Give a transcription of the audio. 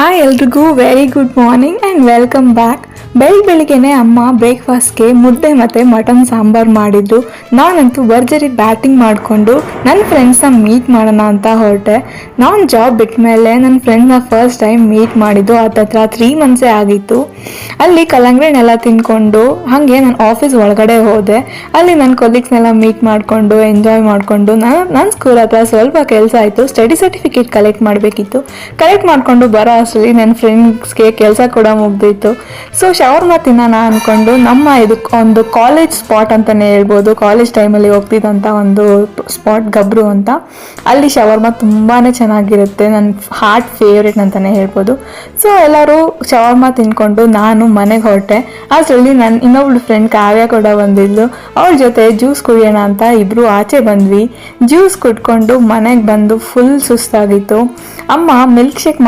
Hi ಎಲ್ರಿಗೂ very good morning and welcome back. ಬೆಳಿಗ್ಗೆನೆ ಅಮ್ಮ ಬ್ರೇಕ್ಫಾಸ್ಟ್ಗೆ ಮುದ್ದೆ ಮತ್ತು ಮಟನ್ ಸಾಂಬಾರು ಮಾಡಿದ್ರು. ನಾನಂತೂ ಭರ್ಜರಿ ಬ್ಯಾಟಿಂಗ್ ಮಾಡಿಕೊಂಡು ನನ್ನ ಫ್ರೆಂಡ್ಸ್ನ ಮೀಟ್ ಮಾಡೋಣ ಅಂತ ಹೊರಟೆ. ನಾನು ಜಾಬ್ ಬಿಟ್ಟ ಮೇಲೆ ನನ್ನ ಫ್ರೆಂಡ್ಸ್ನ ಫಸ್ಟ್ ಟೈಮ್ ಮೀಟ್ ಮಾಡಿದ್ದು ಹತ್ತತ್ರ 3 months ಆಗಿತ್ತು. ಅಲ್ಲಿ ಕಲ್ಲಂಗಡಿನೆಲ್ಲ ತಿನ್ಕೊಂಡು ಹಾಗೆ ನಾನು ಆಫೀಸ್ ಒಳಗಡೆ ಹೋದೆ. ಅಲ್ಲಿ ನನ್ನ ಕೊಲೀಗ್ಸ್ನೆಲ್ಲ ಮೀಟ್ ಮಾಡಿಕೊಂಡು ಎಂಜಾಯ್ ಮಾಡಿಕೊಂಡು ನನ್ನ ಸ್ಕೂಲ್ ಹತ್ರ ಸ್ವಲ್ಪ ಕೆಲಸ ಆಯಿತು. ಸ್ಟಡಿ ಸರ್ಟಿಫಿಕೇಟ್ ಕಲೆಕ್ಟ್ ಮಾಡಬೇಕಿತ್ತು. ಕಲೆಕ್ಟ್ ಮಾಡಿಕೊಂಡು ಬರೋ ಅಷ್ಟರಲ್ಲಿ ನನ್ನ ಫ್ರೆಂಡ್ಸ್ಗೆ ಕೆಲಸ ಕೂಡ ಮುಗ್ದಿತ್ತು. ಸೊ ಶವರ್ಮ ತಿನ್ನೋಣ ಅಂದ್ಕೊಂಡು ನಮ್ಮ ಒಂದು ಕಾಲೇಜ್ ಸ್ಪಾಟ್ ಅಂತಲೇ ಹೇಳ್ಬೋದು, ಕಾಲೇಜ್ ಟೈಮಲ್ಲಿ ಹೋಗ್ತಿದ್ದಂಥ ಒಂದು ಸ್ಪಾಟ್ ಗಬ್ರು ಅಂತ. ಅಲ್ಲಿ ಶವರ್ಮ ತುಂಬಾ ಚೆನ್ನಾಗಿರುತ್ತೆ, ನನ್ನ ಹಾರ್ಟ್ ಫೇವ್ರೇಟ್ ಅಂತಲೇ ಹೇಳ್ಬೋದು. ಸೊ ಎಲ್ಲರೂ ಶವರ್ಮ ತಿನ್ಕೊಂಡು ನಾನು ಮನೆಗೆ ಹೊರಟೆ. ಅಷ್ಟರಲ್ಲಿ ನನ್ನ ಇನ್ನೊಬ್ಳು ಫ್ರೆಂಡ್ ಕಾವ್ಯ ಕೂಡ ಬಂದಿದ್ಲು. ಅವಳ ಜೊತೆ ಜ್ಯೂಸ್ ಕುಡಿಯೋಣ ಅಂತ ಇಬ್ಬರು ಆಚೆ ಬಂದ್ವಿ. ಜ್ಯೂಸ್ ಕುಡ್ಕೊಂಡು ಮನೆಗೆ ಬಂದು ಫುಲ್ ಸುಸ್ತಾಗಿತ್ತು. ಅಮ್ಮ ಮಿಲ್ಕ್ ಶೇಕ್